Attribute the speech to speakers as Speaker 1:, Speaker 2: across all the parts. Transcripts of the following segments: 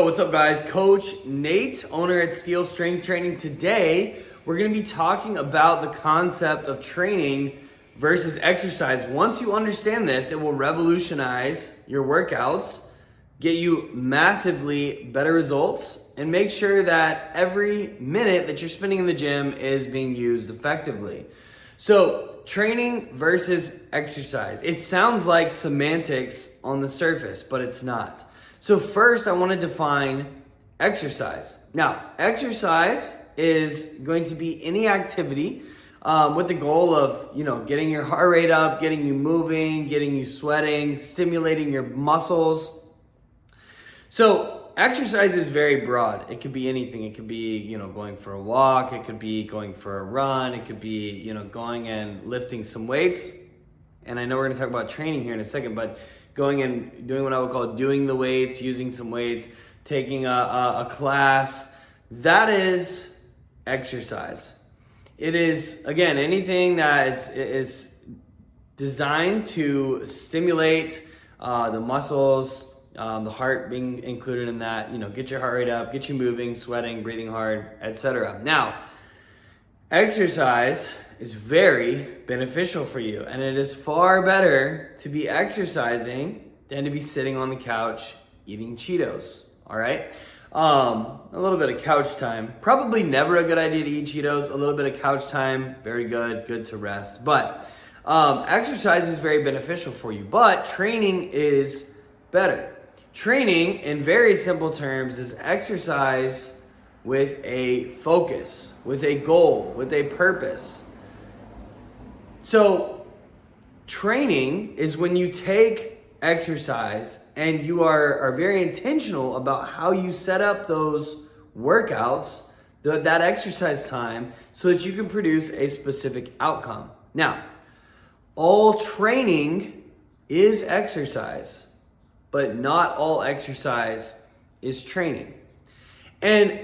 Speaker 1: What's up, guys? Coach Nate, owner at Steel Strength Training. Today, we're going to be talking about the concept of training versus exercise. Once you understand this, it will revolutionize your workouts, get you massively better results, and make sure that every minute that you're spending in the gym is being used effectively. So, training versus exercise. It sounds like semantics on the surface, but it's not. So first, I want to define exercise. Now, exercise is going to be any activity with the goal of, getting your heart rate up, getting you moving, getting you sweating, stimulating your muscles. So exercise is very broad. It could be anything. It could be, going for a walk. It could be going for a run. It could be, going and lifting some weights. And I know we're going to talk about training here in a second, but going and doing what I would call doing the weights, using some weights, taking a class, that is exercise. It is, again, anything that is designed to stimulate the muscles, the heart being included in that, get your heart rate up, get you moving, sweating, breathing hard, etc. Now, exercise is very beneficial for you, and it is far better to be exercising than to be sitting on the couch eating Cheetos. All right, a little bit of couch time, probably never a good idea to eat Cheetos. A little bit of couch time, very good to rest. But exercise is very beneficial for you, but training is better. Training, in very simple terms, is exercise with a focus, with a goal, with a purpose. So training is when you take exercise and you are very intentional about how you set up those workouts, that exercise time, so that you can produce a specific outcome. Now, all training is exercise, but not all exercise is training. And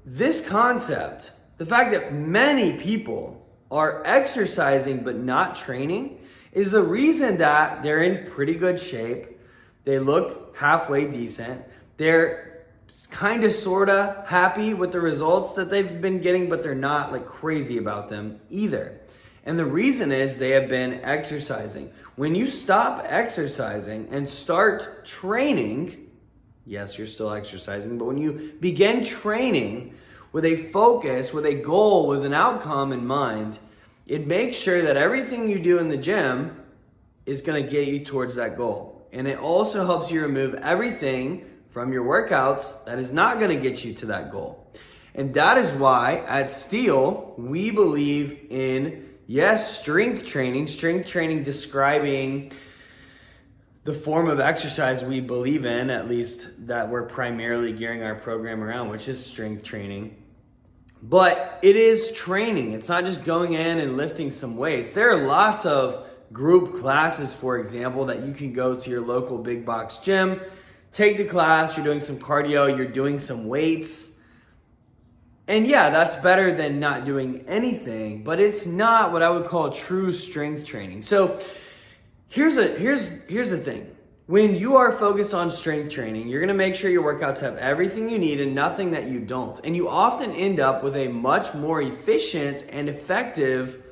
Speaker 1: this concept, the fact that many people are exercising but not training, is the reason that they're in pretty good shape. They look halfway decent. They're kind of sort of happy with the results that they've been getting, but they're not like crazy about them either. And the reason is they have been exercising. When you stop exercising and start training, yes, you're still exercising, but when you begin training with a focus, with a goal, with an outcome in mind, it makes sure that everything you do in the gym is going to get you towards that goal. And it also helps you remove everything from your workouts that is not going to get you to that goal. And that is why at Steel, we believe in, yes, strength training describing the form of exercise we believe in, at least that we're primarily gearing our program around, which is strength training. But it is training. It's not just going in and lifting some weights. There are lots of group classes, for example, that you can go to your local big box gym, take the class, you're doing some cardio, you're doing some weights. And yeah, that's better than not doing anything, but it's not what I would call true strength training. So here's the thing. When you are focused on strength training, you're going to make sure your workouts have everything you need and nothing that you don't. And you often end up with a much more efficient and effective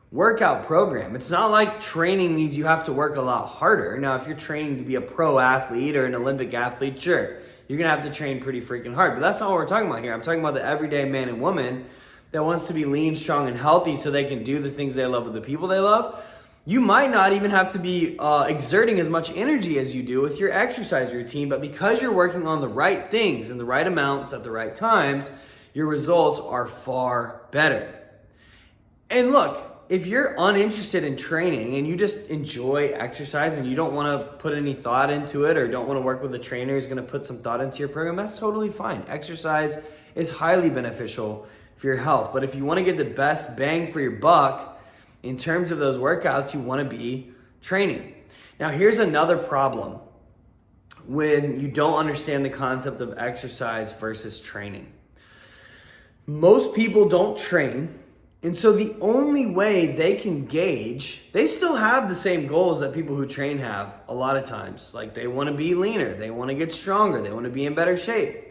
Speaker 1: workout program. It's not like training means you have to work a lot harder. Now, if you're training to be a pro athlete or an Olympic athlete, sure, you're going to have to train pretty freaking hard. But that's not what we're talking about here. I'm talking about the everyday man and woman that wants to be lean, strong, and healthy so they can do the things they love with the people they love. You might not even have to be exerting as much energy as you do with your exercise routine, but because you're working on the right things in the right amounts at the right times, your results are far better. And look, if you're uninterested in training and you just enjoy exercise and you don't want to put any thought into it or don't want to work with a trainer who's going to put some thought into your program, that's totally fine. Exercise is highly beneficial for your health. But if you want to get the best bang for your buck, in terms of those workouts, you want to be training. Now, here's another problem when you don't understand the concept of exercise versus training. Most people don't train, and so the only way they can gauge, they still have the same goals that people who train have a lot of times. Like they want to be leaner, they want to get stronger, they want to be in better shape.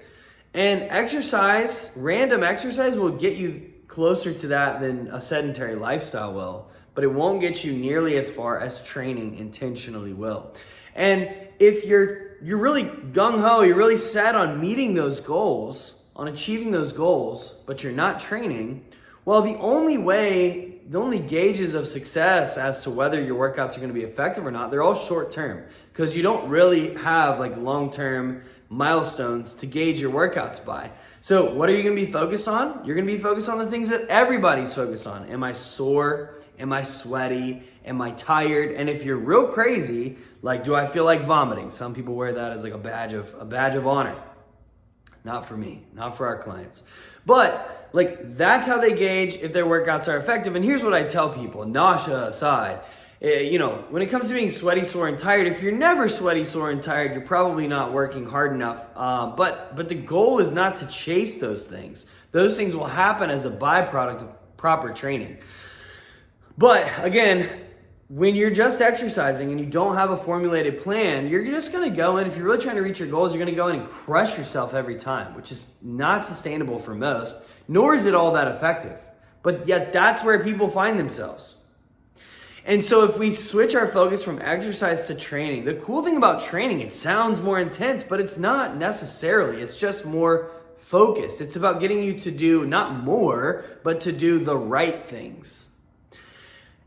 Speaker 1: And exercise, random exercise will get you closer to that than a sedentary lifestyle will, but it won't get you nearly as far as training intentionally will. And if you're really gung-ho, you're really set on meeting those goals, on achieving those goals, but you're not training, well, the only gauges of success as to whether your workouts are going to be effective or not, they're all short term, because you don't really have like long-term milestones to gauge your workouts by. So what are you going to be focused on? You're going to be focused on the things that everybody's focused on. Am I sore? Am I sweaty? Am I tired? And if you're real crazy, like, do I feel like vomiting? Some people wear that as like a badge of honor. Not for me, not for our clients. But like, that's how they gauge if their workouts are effective. And here's what I tell people, nausea aside, when it comes to being sweaty, sore, and tired, if you're never sweaty, sore, and tired, you're probably not working hard enough. But the goal is not to chase those things. Those things will happen as a byproduct of proper training. But again, when you're just exercising and you don't have a formulated plan, you're just going to go in, if you're really trying to reach your goals, you're going to go in and crush yourself every time, which is not sustainable for most, nor is it all that effective. But yet that's where people find themselves. And so if we switch our focus from exercise to training, the cool thing about training, it sounds more intense, but it's not necessarily. It's just more focused. It's about getting you to do not more, but to do the right things.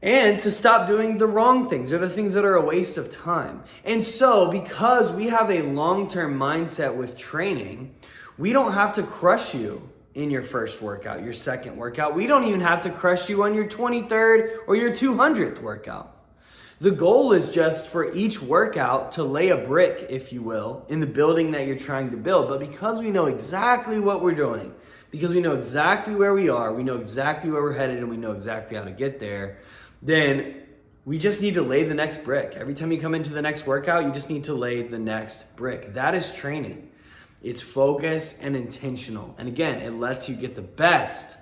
Speaker 1: And to stop doing the wrong things or the things that are a waste of time. And so because we have a long-term mindset with training, we don't have to crush you in your first workout, your second workout. We don't even have to crush you on your 23rd or your 200th workout. The goal is just for each workout to lay a brick, if you will, in the building that you're trying to build. But because we know exactly what we're doing, because we know exactly where we are, we know exactly where we're headed, and we know exactly how to get there, then we just need to lay the next brick. Every time you come into the next workout, you just need to lay the next brick. That is training. It's focused and intentional. And again, it lets you get the best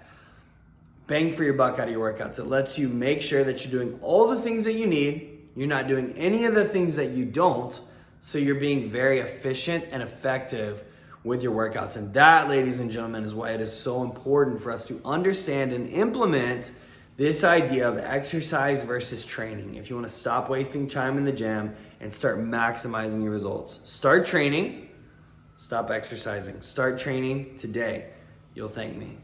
Speaker 1: bang for your buck out of your workouts. It lets you make sure that you're doing all the things that you need. You're not doing any of the things that you don't. So you're being very efficient and effective with your workouts. And that, ladies and gentlemen, is why it is so important for us to understand and implement this idea of exercise versus training. If you want to stop wasting time in the gym and start maximizing your results, start training, stop exercising. Start training today. You'll thank me.